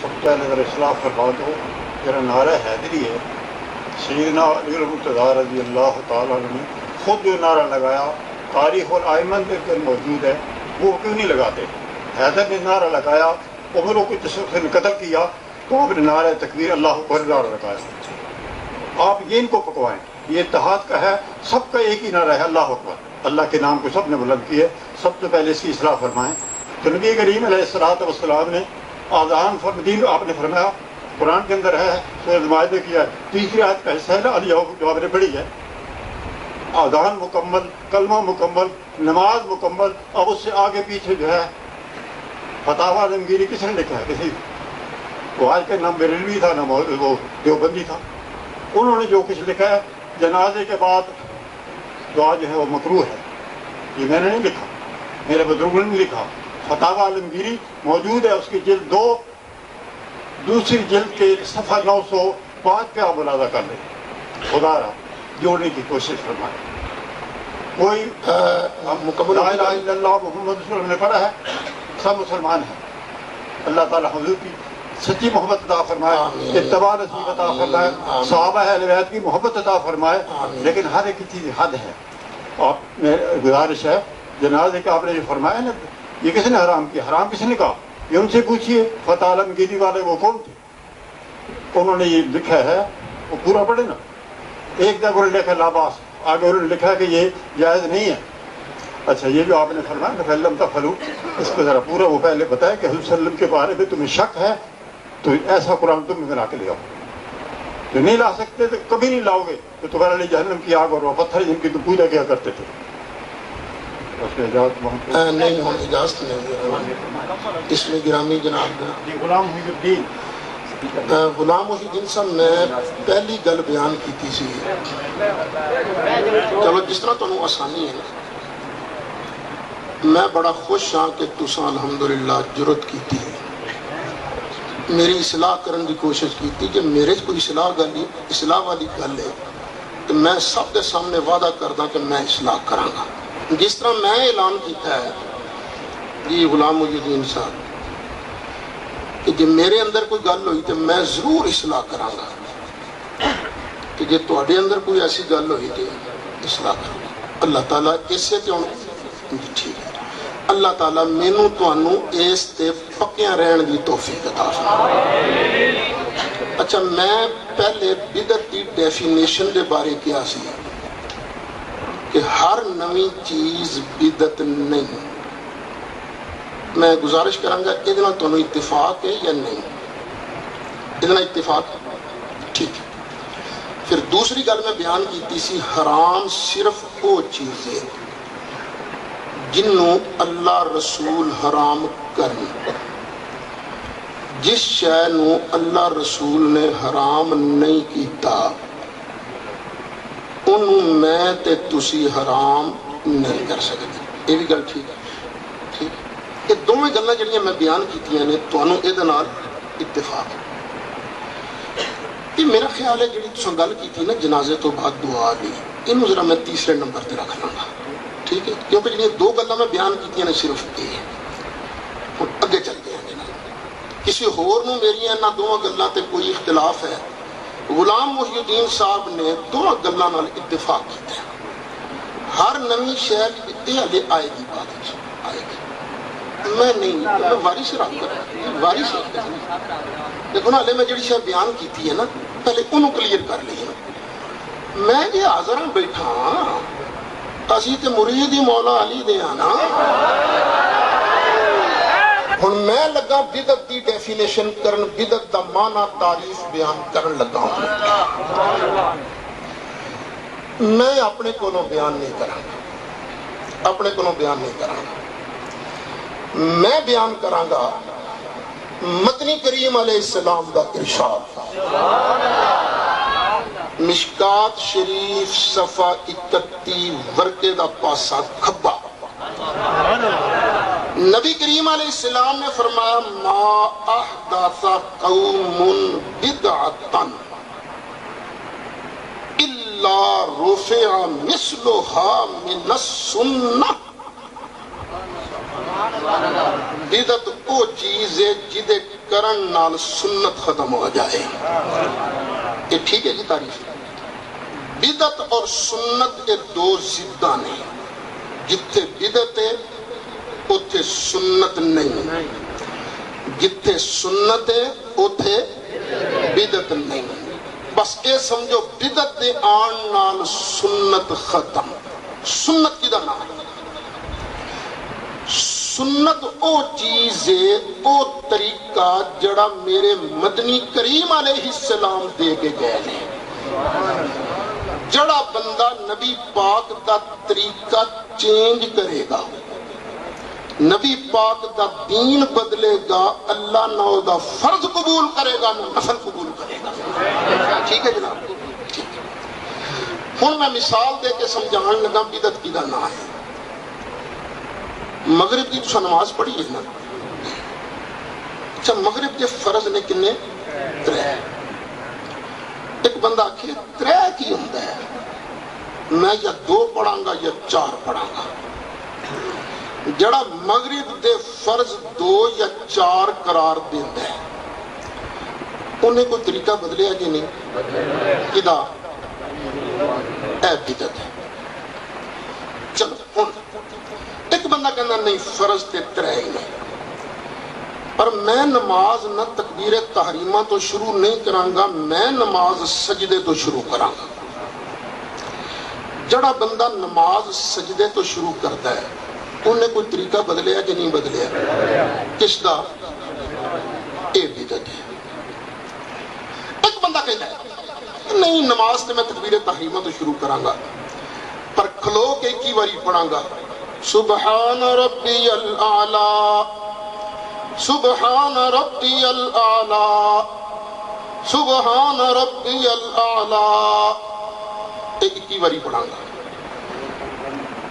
سب سے پہلے ذرا اصلاح فرما دو. میرا نعرہ حیدری ہے. سیدنا علی المرتضیٰ رضی اللہ تعالیٰ عنہ نے خود جو نعرہ لگایا تاریخ اور آئمن کے اندر موجود ہے، وہ کیوں نہیں لگاتے؟ حیدر نے نعرہ لگایا، عمروں کو جس نے قتل کیا تو آپ نے نعرہ تکبیر اللہ اکبر نعرہ لگایا. آپ یہ ان کو پکوائیں، یہ اتحاد کا ہے، سب کا ایک ہی نعرہ ہے اللہ اکبر. اللہ کے نام کو سب نے بلند کیے. سب سے پہلے اس کی اصلاح فرمائیں. تو نبی کریم علیہ الصلوۃ والسلام نے آذان دین آپ نے فرمایا، قرآن کے اندر ہے، سورۃ مائدہ کی ہے، تیسری آیت کا حصہ ہے نا علی جو آپ نے پڑھی ہے. آذان مکمل، کلمہ مکمل، نماز مکمل. اب اس سے آگے پیچھے جو ہے فتاوی عالمگیری کس نے لکھا ہے؟ کسی وہ آج کے نام بریلوی تھا، نہ وہ دیوبندی تھا. انہوں نے جو کچھ لکھا ہے جنازے کے بعد دعا جو ہے وہ مکروہ ہے، یہ میں نے نہیں لکھا، میرے بزرگوں نے نہیں لکھا. فتاوی عالمگیری موجود ہے، اس کی جلد 2 دوسری جلد کے صفحہ 905 پہ آپ ملاحظہ کر لیں. خدا را جوڑنے کی کوشش فرمائے. کوئی لا الہ الا اللہ محمد رسول اللہ نے پڑھا ہے، سب مسلمان ہیں. اللہ تعالیٰ حضور کی سچی محبت عطا فرمائے، اتباع نصیب عطا فرمائے، صحابہ اہل بیت کی محبت عطا فرمائے. لیکن ہر ایک چیز حد ہے. اور میری گزارش ہے جنازے کا آپ نے جو فرمایا نا، یہ کس نے حرام کیا؟ حرام کس نے کہا؟ یہ ان سے پوچھیے. فتح عالمگیری والے وہ کون تھے؟ انہوں نے یہ لکھا ہے، وہ پورا پڑھے نا. ایک جگہ انہوں نے لکھا لاباس، آگے انہوں نے لکھا کہ یہ جائز نہیں ہے. اچھا یہ جو آپ نے فرمایا فَإِن تَفْعَلُوا، اس کو ذرا پورا وہ پہلے بتایا کہ حضور صلی اللہ علیہ وسلم کے بارے میں تمہیں شک ہے تو ایسا قرآن تم بنا کے لے آؤ. جو نہیں لا سکتے تو کبھی نہیں لاؤ گے تو تمہارے لیے جہنم کی آگ اور وہ پتھر جن کی تم پوجا کیا کرتے تھے. اس میں اجازت نہیں ہوں، اجازت نہیں. اس میں گرامی جناب غلام محی الدین غلام محی الدین صاحب میں پہلی گل بیان کی سی. چلو جس طرح تمہیں آسانی ہے، میں بڑا خوش ہاں کہ تساں الحمدللہ جرت کی تھی، میری اصلاح کرنے کی کوشش کی تھی. کہ میرے کوئی اصلاح والی گل ہے تو میں سب کے سامنے وعدہ کردا کہ میں اصلاح کراں گا. جس طرح میں اعلان کیتا ہے جی غلام محی الدین صاحب کہ جی میرے اندر کوئی گل ہوئی تو میں ضرور اصلاح کراں گا، کہ جی تواڈے اندر کوئی ایسی گل ہوئی تو اصلاح کراں گا. اللہ تعالیٰ اس سے ٹھیک ہے. اللہ تعالیٰ مینوں تانوں اس تے پکیاں رہن دی توفیق عطا فرمائے. اچھا میں پہلے بدعت دی ڈیفینیشن دے بارے کیا سی کہ ہر نوی چیز بدعت نہیں. میں گزارش کراں گا یہ تمہیں اتفاق ہے یا نہیں؟ اتنا اتفاق ٹھیک ہے. پھر دوسری گل میں بیان کی سی حرام صرف وہ چیز ہے جنوں اللہ رسول حرام کرن. جس شے نو اللہ رسول نے حرام نہیں کیتا انہوں میں تے تسی حرام نہیں کر سکتے. یہ بھی گل ٹھیک ہے. ٹھیک یہ دونوں گلاں جڑیاں میں بیان کیتیاں نے تانوں اے نال اتفاق ہے. یہ میرا خیال ہے جڑی تساں گل کیتی نا جنازے تو بعد دعا دی، اینوں ذرا میں تیسرے نمبر تے رکھ لوں گا. ٹھیک ہے، کیونکہ جڑیاں 2 گلاں میں بیان کیتیاں نے صرف یہ ہن اگے چل گئے ہیں. کسی ہور نو میریاں انہاں 2 گلاں تے کوئی اختلاف ہے. غلام محی الدین صاحب نے 2 گلاں نال اتفاق کیتا ہے. ہر نوی شے یہ ہلے آئے گی، بعد آئے گی. میں نہیں، میں وارث رکھ کر وارث دیکھو نا، ہلے میں جڑی شے بیان کیتی ہے نا پہلے انہوں کلیئر کر لی. میں یہ حاضر بیٹھا اسی تے مرید ہی مولا علی دے ہاں نا. ہن میں لگا بدعت دی ڈیفینیشن کرن، بدعت دا معنی تعریف بیان کرن لگا ہوں. میں اپنے کولوں بیان نہیں کراں گا، اپنے کولوں بیان نہیں کراں گا. میں بیان کراں گا مدنی کریم علیہ السلام دا ارشاد. مشکات شریف صفحہ 31 ورقے دا پاسا کھبا. نبی کریم علیہ السلام نے فرمایا ما احدث قوم بدعتا الا رفع مثلها من السنہ. بدعت وہ چیز ہے جدے کرن نال سنت ختم ہو جائے. یہ ٹھیک ہے جی تعریف. بدعت اور سنت یہ دو ضداں نے. جتھے بدعت ہے اتھے سنت نہیں, جتھے سنت ہے اتھے بدعت نہیں. بس یہ سمجھو بدعت دے آن نال سنت ختم. سنت کی دا نام ہے. سنت او چیز ہے, او طریقہ جڑا میرے مدنی کریم علیہ السلام دے کے گئے نے. جڑا بندہ نبی پاک دا طریقہ چینج کرے گا, نبی پاک دا دین بدلے گا, اللہ نہ او دا فرض قبول کرے گا نہ نفل قبول کرے گا. ٹھیک ہے جناب. ہن میں مثال دے کے سمجھان لگا بدعت کی دا نام ہے. مغرب کی تو نماز پڑھی ہے نا. اچھا مغرب کے فرض نے کنے؟ 3. ایک بندہ آکھے 3 کی ہوتا ہے, میں یا 2 پڑھاں گا یا 4 پڑھاں گا. جڑا مغرب دے فرض 2 یا 4 قرار دیتا ہے انہیں کوئی طریقہ بدلے کہ نہیں؟ کدا اے بدعت ہے. چلو ہن ایک بندہ کہنا نہیں فرض تے 3 ہی نہیں, پر میں نماز نہ تکبیر تحریمہ تو شروع نہیں کرانگا, میں نماز سجدے تو شروع کرانگا. جڑا بندہ نماز سجدے تو شروع کرتا ہے انہیں کوئی طریقہ بدلیا کہ نہیں بدلیا؟ کس دا؟ اے بدعت ہے. ایک بندہ کہتا ہے نہیں نماز تے میں تکبیر تحریمہ تو شروع کرانگا, پر کھلو کے ایک ہی باری پڑھانگا سبحان ربی الاعلی, سبحان ربی الاعلی, سبحان ربی الاعلی. ایک ہی باری پڑھاں گا.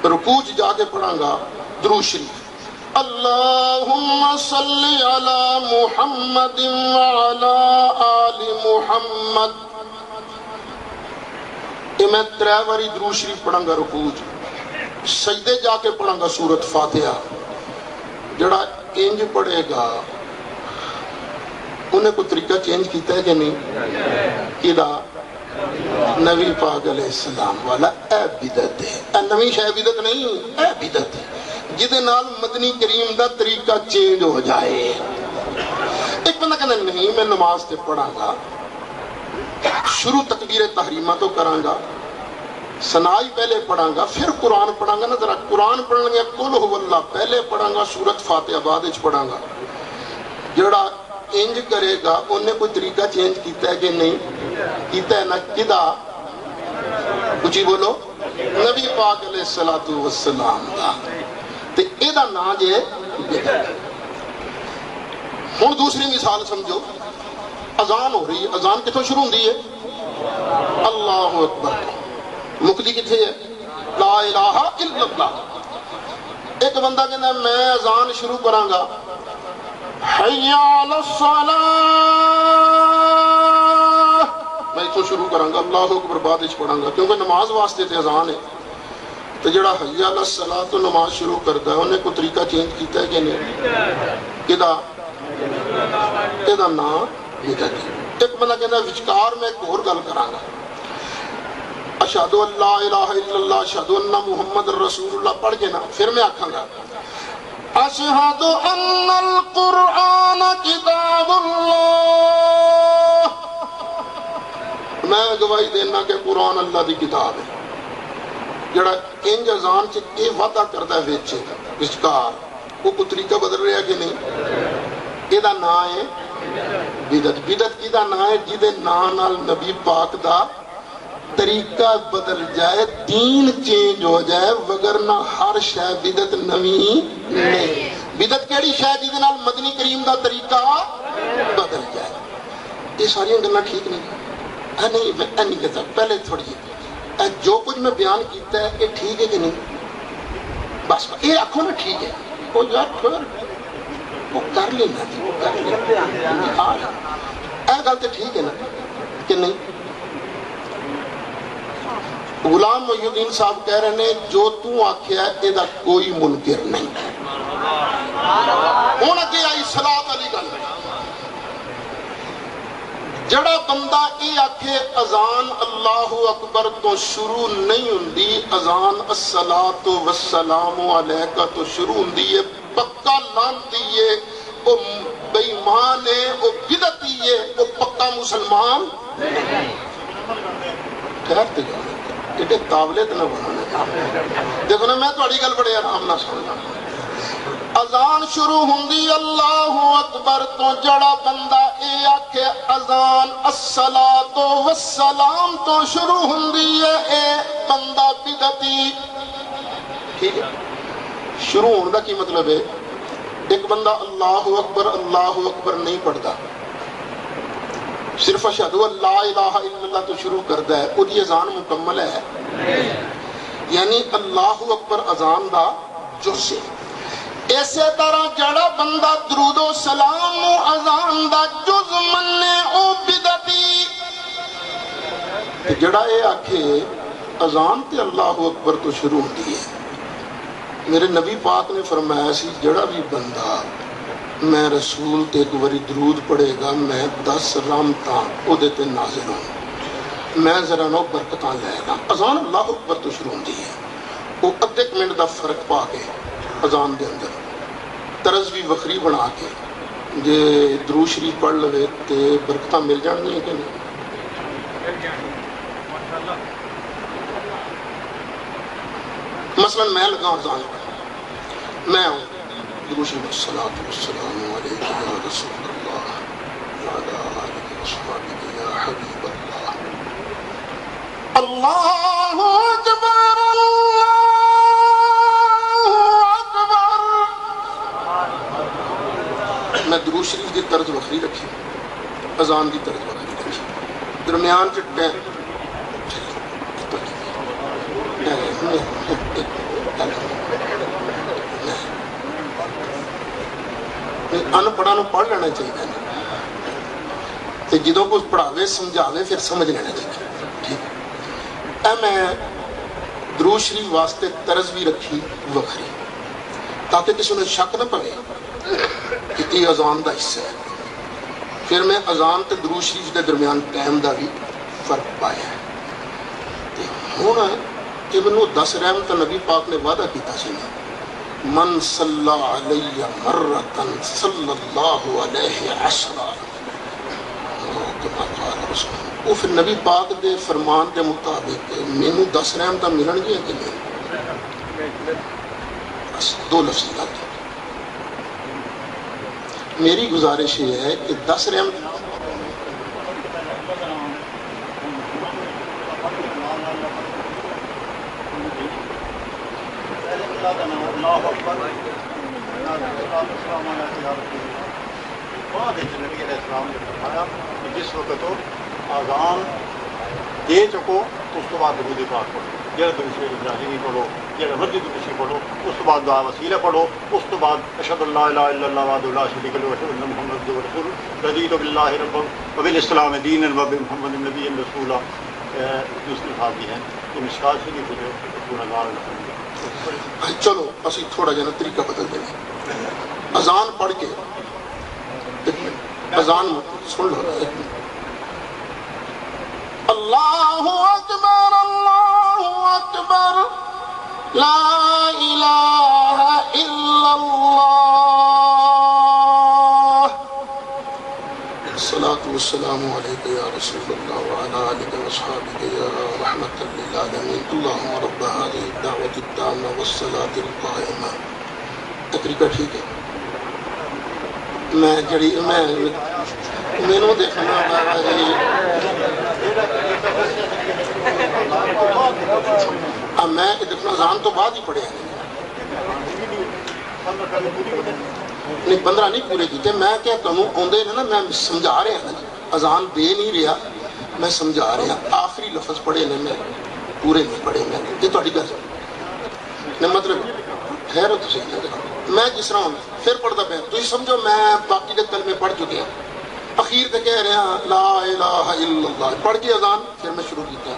رکوع جا کے پڑھاں گا درود شریف اللہم صلی علی محمد وعلی آل محمد. یہ میں 3 باری درود شریف پڑھاں گا رکوع. سجدے جا کے پڑھاں گا سورت فاتحہ. جڑا انج پڑھے گا انہیں کوئی طریقہ چینج کیتا ہے کہ نہیں؟ کدا؟ نبی پاک علیہ السلام والا. اے بدعت ہے. اے نوی شے بدعت نہیں, اے بدعت ہے جدے نال مدنی کریم دا طریقہ چینج ہو جائے. ایک بندہ کہنا نہیں میں نماز تے پڑھاں گا, شروع تکبیر تحریمہ تو کراں گا, سنائی پہلے پڑھاں گا, پھر قرآن پڑھاں گا. نا ذرا قرآن پڑھاں گا قل هو اللہ پہلے پڑھاں گا, سورت فاتحہ بعد وچ پڑھاں گا. جڑا انج کرے گا انہیں کوئی طریقہ چینج کیتا ہے کہ نہیں کیتا ہے؟ نا. کدا؟ کچھ بولو. نبی پاک علیہ السلام دا. تے اے دا نا جے بدعت. ہن دوسری مثال سمجھو. اذان ہو رہی ہے, اذان کتوں شروع ہوندی ہے؟ اللہ اکبر. مکدی کتھے ہے؟ لا الہ الا اللہ. ایک بندہ کہنا میں اذان شروع کراں گا حی علی الصلاۃ, میں اتوں شروع کراں گا اللہ اکبر بعد وچ پڑھاں گا, کیونکہ نماز واسطے تے اذان ہے. تو جڑا حی علی الصلاۃ تو نماز شروع کرتا ہے انہیں کوئی طریقہ چینج کیتا ہے کہ نہیں؟ کدا؟ اے دا نام بدعت ہے. ایک بندہ کہنا وچکار میں ایک اور گل کراں گا اشہد ان لا الہ الا اللہ اشہد ان محمد رسول اللہ پڑھ کے نا پھر میں آکھاں گا اشہد ان القرآن کتاب اللہ, میں گواہی دینا کہ قرآن اللہ دی کتاب ہے. جڑا انج اذان چ یہ وعدہ کرتا ہے وچ وچکار وہ کوئی طریقہ بدل رہا کہ نہیں؟ یہ دا نام ہے بدعت. بدعت کی دا نام ہے جدے نام نال نبی پاک دا طریقہ بدل جائے, دین چینج ہو جائے, وگرنہ ہر شے بدعت نوی نہیں. بدعت کیڑی شے جدے نال مدنی کریم دا طریقہ بدل جائے. یہ ساری گلاں ٹھیک نہیں. نہیں میں نہیں کہتا, پہلے تھوڑی جو کچھ میں بیان کیتا ہے یہ ٹھیک ہے کہ نہیں؟ بس یہ آکھو نا ٹھیک ہے, وہ یار پھر وہ کر لینا جی, وہ کر لینا. اے گل تو ٹھیک ہے نا کہ نہیں؟ غلام محی الدین صاحب کہہ رہے ہیں جو تو آکھیا ہے اے دا کوئی منکر نہیں. ہوں اگے آئی صلاۃ والی گل. جڑا بندہ یہ آکھے اذان اللہ اکبر تو شروع نہیں ہوندی، اذان الصلاۃ والسلام علیکہ تو شروع ہوندی ہے، پکا لانتی ہے، وہ بے ایمان ہے، وہ بدعتی ہے، وہ پکا مسلمان خیر تے ایڈے تاولے تے نہ بنانے. دیکھو نا میں تہاڈی گل بڑے آرام نال سمجھنا. اذان شروع ہوندی اللہ اکبر تو، جڑا بندہ اے آکھے اذان الصلاۃ والسلام تو شروع ہوندی ہے، اے بندہ بدعتی. ٹھیک ہے، شروع ہونے دا کی مطلب ہے؟ ایک بندہ اللہ اکبر نہیں پڑھتا، صرف اشہد ان لا الہ الا اللہ تو شروع کرتا ہے، وہ اذان مکمل ہے؟ یعنی اللہ اکبر اذان دا جز ہے. اسی طرح جڑا بندہ درود و سلام و اذان دا جز مننے او بدعتی. جڑا اے آکھے اذان تے اللہ اکبر تو شروع ہوتی ہے، میرے نبی پاک نے فرمایا سی جڑا بھی بندہ میں رسول تے ایک واری درود پڑھے گا، میں 10 رحمتاں او دے تے نازل ہوں، میں ذرا نو برکتاں لے گا. اذان اللہ اکبر تو شروع ہوتی ہے، وہ ادھے منٹ دا فرق پا کے اذان دے اندر طرز بھی وکری بنا کے جے درود شریف پڑھ لوے تے برکتاں مل جان گی کہ نہیں؟ مثلا میں لگا اذان پڑھ، میں ہوں درود شریف الصلاۃ والسلام علیک یا رسول اللہ وعلی آلہ وصحبہ یا حبیب اللہ. اللہ اکبر میں درود شریف کی طرز وکری رکھی، اذان کی طرز وکری رکھی، درمیان ان پڑھا نو پڑھ لینا چاہیے تے جدوں کوئی پڑھاوے سمجھاوے پھر سمجھ لینا چاہیے. ٹھیک ہے، میں درود شریف واسطے طرز بھی رکھی وکری تاکہ کسی نے شک نہ پوے کہ یہ اذان دا حصہ ہے. پھر میں اذان تے درود شریف دے درمیان ٹائم دا بھی فرق پایا ہے. ہوں کہ مینوں 10 رحمت نبی پاک نے وعدہ کیتا سی، من صلی علیہ مرۃ صلی اللہ علیہ عشرہ، وہ پھر نبی پاک دے فرمان دے مطابق مینوں 10 رحمتاں ملن گیا کہ نہیں؟ بس 2 لفظ لگ. میری گزارش یہ ہے کہ 10 رحمت جس وقت اذان دے چکو اس تو بعد درود پاک پڑھو، جہاں درود ابراہیمی پڑھو، جہاں مرضی تسی پڑھو، اس تو بعد دعا وسیلہ پڑھو، اس تو بعد اشہد ان لا الہ الا اللہ وحدہ لا شریک لہ واشہد ان محمد رسول رضیت باللہ ربا وبالاسلام دینا وبمحمد نبی رسولا. دوسری بات یہ ہے کہ مشکات شریف جو پورا گار. چلو اسی تھوڑا جہاں طریقہ بدل دیں. اذان پڑھ کے اذان سن لو. اللہ اکبر لا الہ الا اللہ الصلاۃ والسلام علیک یا رسول اللہ وعلی آلہ وصحبہ یا رحمۃ للعالمین. اللہم رب هذه الدعوۃ التامہ والصلاۃ القائمہ. طریقہ ٹھیک ہے؟ میں جڑی مینوں دیکھنا میں دیکھنا اذان تو بعد ہی پڑھے نہیں 15 نہیں پورے کیتے. میں کیا تمہیں آدھے نا میں سمجھا رہا نا، اذان دے نہیں رہا، میں سمجھا رہا. آخری لفظ پڑھے نے میں پورے نہیں پڑھے. میں یہ تھوڑی گل نہیں، مطلب ٹھہرو تھی. میں جس طرح پھر پڑھتا پیا تھی سمجھو میں باقی کے کلمے پڑھ چکے ہیں، اخیر تے کہہ رہا لا الہ الا اللہ پڑھ کے اذان پھر میں شروع کیتا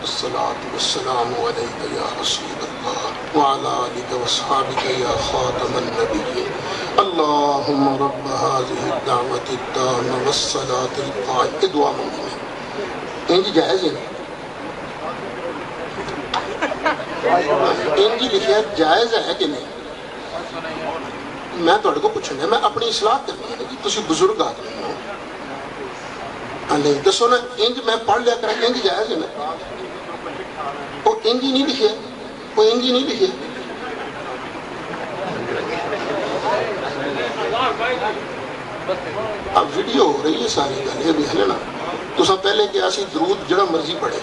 الصلاۃ والسلام علیک یا رسول اللہ وعلی آلہ وصحبہ یا خاتم النبیین اللہم رب هذه الدعوة التامة والصلاة القائمة. یہ دعا مانگی میں انجی جائز ہے انجی لکھیا جائز ہے کہ نہیں؟ میں تو کو پوچھنا ہے، میں اپنی اصلاح کرنی ہے جی، تسی بزرگ آدمی ہو نہیں دسو نا انج میں پڑھ لیا کریں انج جائز ہے نا؟ وہ انجی نہیں لکھیا، وہ انجی نہیں لکھیا. اب ویڈیو ہو رہی ہے ساری گل یہ بھی ہے نا. تو پہلے کیا سی درود جڑا مرضی پڑھے،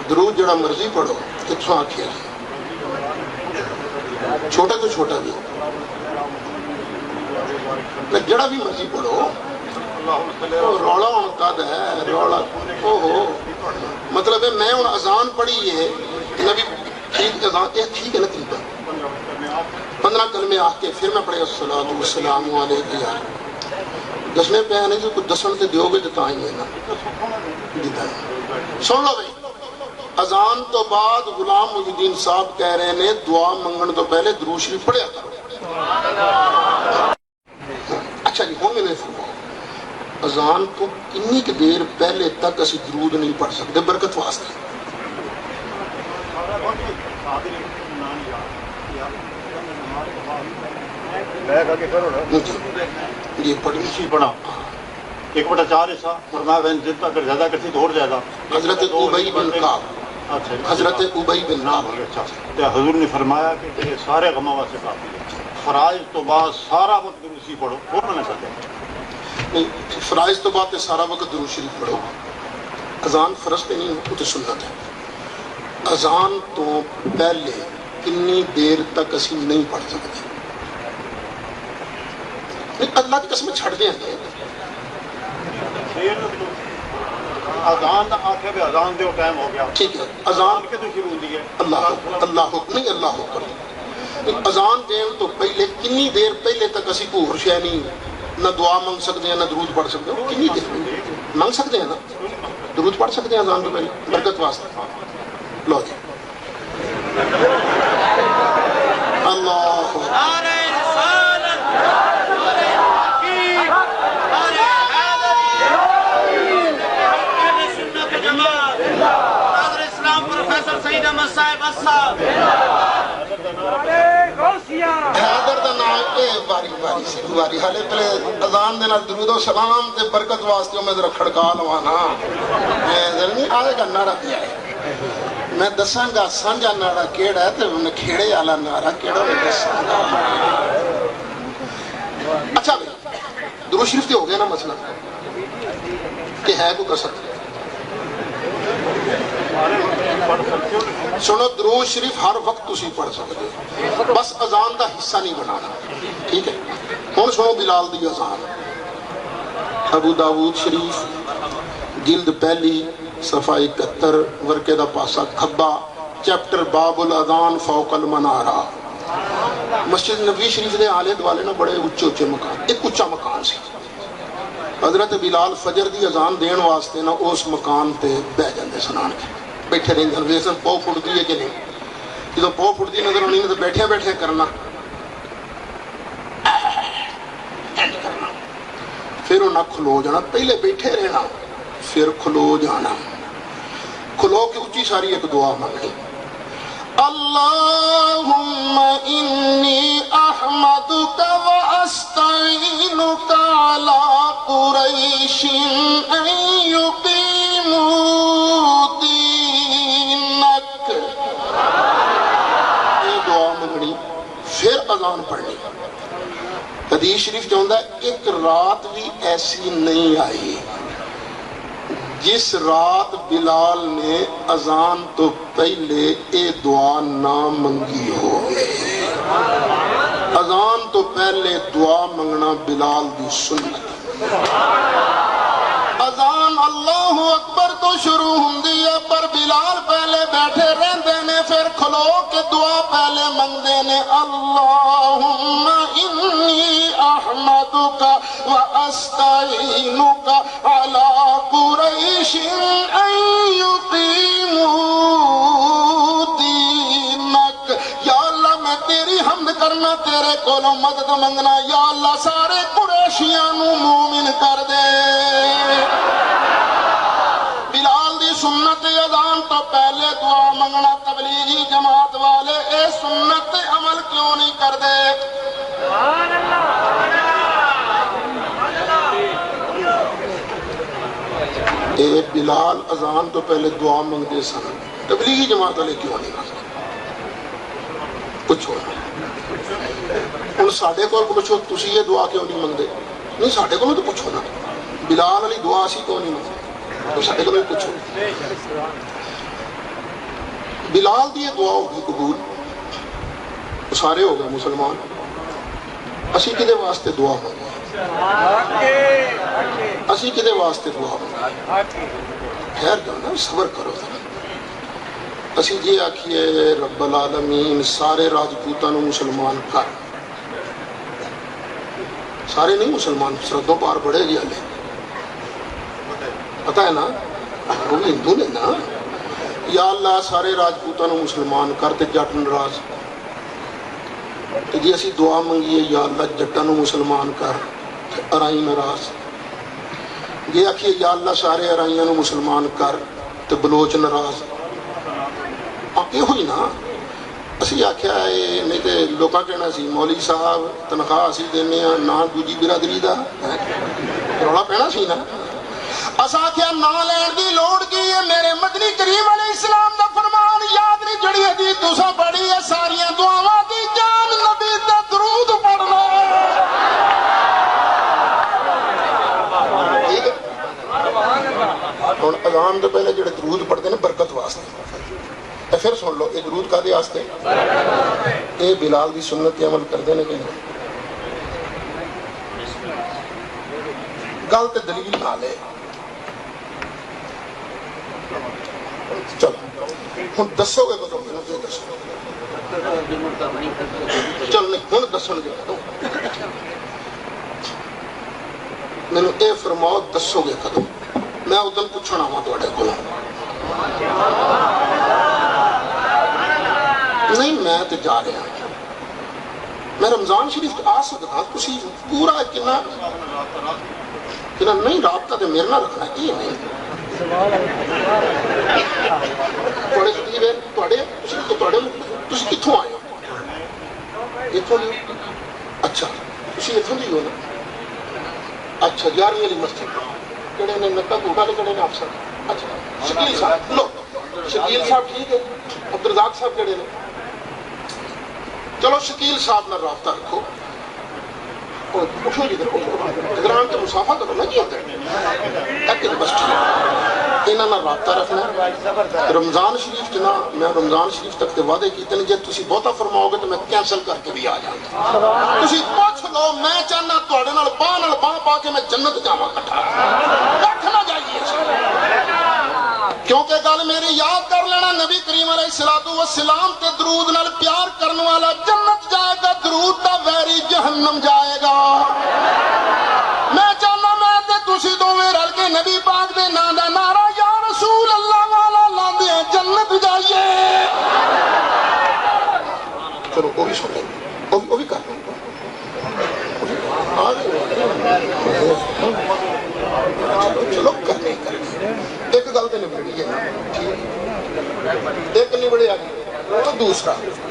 درود جڑا مرضی پڑھو کہ تو آکھیا چھوٹا تو چھوٹا بھی جڑا بھی مرضی پڑھو. رولا ہوں قد ہے رولا اوہو مطلب ہے میں ہوں اذان پڑھی ہے نبی ٹھیک اذان ٹھیک ہے نا طریقہ 15 کلمے آ کے پھر میں پڑھے الصلاۃ والسلام علیکہ یا 10ویں پہ نہیں تو کچھ دسن سے دیو گے تو تاں ہی ہے نا. سن لو بھائی اذان تو بعد غلام محی الدین صاحب کہہ رہے ہیں دعا منگن تو پہلے درود شریف پڑھیا کرو. اچھا جی ہوں میں نے فرمایا اذان کو کنی کی دیر پہلے تک اسی درود نہیں پڑھ سکتے برکت واسطے؟ جی پڑھی پڑھا 1/4 حصہ فرمایا وین جتنا اگر زیادہ کرتی تو اور زیادہ. حضرت ابی بن کعب حضرت ابی بن کعب حضور نے فرمایا کہ یہ سارے غموں واسطے کافی ہے. فرائض تو بعد سارا وقت درود شریف پڑھو اور میں نے کہا نہیں فرائض تو بعد سارا وقت درود شریف پڑھو. اذان فرض پہ نہیں وہ تو سنت ہے. اذان تو پہلے کنی دیر تک اسی نہیں پڑھ سکتے. اللہ کی قسم چھڑ دیں اذان آخر بھی اذان دے ٹائم ہو گیا ٹھیک ہے. اذان کے تو شروع ہوتی ہے اللہ حکم نہیں اللہ حکم. اذان دین تو پہلے کنی دیر پہلے تک اسی کو شے نہیں نہ دعا منگ سکتے ہیں نہ درود پڑھ سکتے ہیں. کنی دیر منگ سکتے ہیں نا درود پڑھ سکتے ہیں اذان تو پہلے برکت واسطے. لو جی اللہ حیدر دا نام اے باری باری سی باری حالے پہلے اذان دینا درود و سلام تے برکت واسطے میں ذرا کھڑکا لوانا میں ذرا نہیں آئے گا نعرہ دیا ہے میں دساں گا سانجا نعرہ کیڑا ہے تے انہیں کھیڑے والا نعرہ کیڑا میں دساں گا. اچھا بھائی درود شریف تے ہو گیا نا مسئلہ کہ ہے کو کسر سنو درود شریف ہر وقت تسی پڑھ سکتے بس اذان دا حصہ نہیں بنانا ٹھیک ہے. ہوں سنو بلال دی اذان ابو داود شریف جلد پہلی صفحہ 71 ورقے دا پاسا کھبا چیپٹر باب الاذان فوق المنارہ. مسجد نبوی شریف دے آلے دوالے نا بڑے اچھے اچھے مکان ایک اچھا مکان سی. حضرت بلال فجر دی اذان دین واسطے نا اس مکان تے بہ جاندے سنان کے بیٹھے رہندے ہیں. ویسے پو پھڑتی ہے کہ نہیں جدو پو پھڑتی نظر آنی تو بیٹھے بیٹھے کرنا پھر انہیں کھلو جانا پہلے بیٹھے رہنا پھر کھلو جانا. کھلو کے اچھی ساری ایک دعا مانگنی اللہم انی احمدک و استعینک علی قریش ان یقیموا دینک. یہ دعا مانگنی پھر اذان پڑھنی. حدیث شریف چاہتا ہے ایک رات بھی ایسی نہیں آئی جس رات بلال نے اذان تو پہلے اے دعا نہ منگی ہو. اذان تو پہلے دعا منگنا بلال دی سنت. اذان اللہ اکبر تو شروع ہوندی ہے پر بلال پہلے بیٹھے رہندے نے پھر کھلو کے دعا پہلے منگدے نے اللہم انی احمدک و استعینک علی قریش ان یقیموا دینک. کرنا تیرے کولوں مدد منگنا یا اللہ سارے قریشیاں نو مومن کر دے بلال دی سنت اذان تو پہلے دعا منگنا تبلیغی جماعت والے اے سنت عمل کیوں نہیں کر دے اے بلال اذان تو پہلے دعا منگ دے سن تبلیغی جماعت والے کیوں نہیں کرتے پوچھو ہن ساڈے کول پوچھو تسی یہ دعا کیوں نہیں منگدے نہیں ساڈے کولوں تو پوچھو نا بلال والی دعا اسی کیوں نہیں منگدے تو ساڈے کولوں پوچھو بلال دی یہ دعا ہوگی قبول سارے ہو گئے مسلمان اسی کدے واسطے دعا منگے اسی کدے واسطے دعا منگے خیر جاؤ نا صبر کرو ذرا اسی جی آکھیے رب العالمین سارے راجپوتاں نو مسلمان کر سارے نہیں مسلمان سردوں پار بڑھے گی ہلے پتہ ہے نا وہ بھی ہندو نے نا یا اللہ سارے راجپوتاں نو مسلمان کر تے جٹ ناراض تے جی اسی دعا منگیے یا اللہ جٹاں نو مسلمان کر تے ارائی ناراض جی آکھیے یا اللہ سارے ارائیاں نو مسلمان کر تے بلوچ ناراض یہ ہوئی نا اسی آکھیا ہے نہیں تے لوکاں کہنا سی مولوی صاحب تنخواہ اسی دینے ہیں نا دوجی برادری دا رولا پینا سی نا اسا آکھیا نا لین دی لوڑ کی ہے میرے مدنی کریم علیہ السلام دا فرمان یاد نہیں جڑی حدیث تساں پڑھی ہے ساریاں دعاواں دی جان نبی تے درود پڑھنا ٹھیک ہے ہن اذان تو پہلے جڑے درود پڑھتے ہیں برکت واسطے پھر سن لو یہ درود کا دے آستے اے بلال دی سنت عمل کر دینے کے نہیں گلت دلیل نہ لے چلو ہن دسو گے کدوں میں نے دسو چل نہیں ہن دسن گے کدوں میں نے اے فرماؤ دسو گے کدوں میں ادھر پوچھنا وا تواڈے کولوں نہیں میں تو جا رہا میں رمضان شریف آ سکتا تسی پورا کنا نہیں رابطہ تو میرے نہ رکھنا یہ نہیں تسی کتھوں آئے ہو اتھوں دی اچھا تسی اتھوں دی ہو نا اچھا 11ویں والی مسجد کہڑے نے نکا گھوٹا نے کہڑے نے افسر اچھا شکیل صاحب لو شکیل صاحب ٹھیک ہے عبدالرزاق صاحب کہڑے نے چلو شکیل صاحب نہ رابطہ رکھو اٹھو جدھر ادھران تو مسافہ کرو نا جی ادھر ایک بس ٹھیک انہاں نہ رابطہ رکھنا رمضان شریف جنا میں رمضان شریف تک تے وعدے کیتے ہیں جے تسی بہتا فرماؤ گے تو میں کینسل کر کے بھی آ جاؤں تسی پوچھ لو میں چاہنا تواڈے نال باہ پا کے میں جنت جاواں کٹھا رکھ نہ جائیے کیونکہ گل میری یاد کر لینا نبی کریم علیہ السلام تے درود نال پیار کرنے والا جنت جائے گا درود دا ویری جہنم جائے گا میں چاہنا میں تے تسی دوویں رل کے نبی پاک دے نام دا نعرہ یا رسول اللہ والا لاندے ہیں جنت جائیے چلو وہ بھی سن لیں وہ بھی کر لیں چلو کرنے ایک گل تو نبڑی ہے ایک نبڑے آ گئی تو دوسرا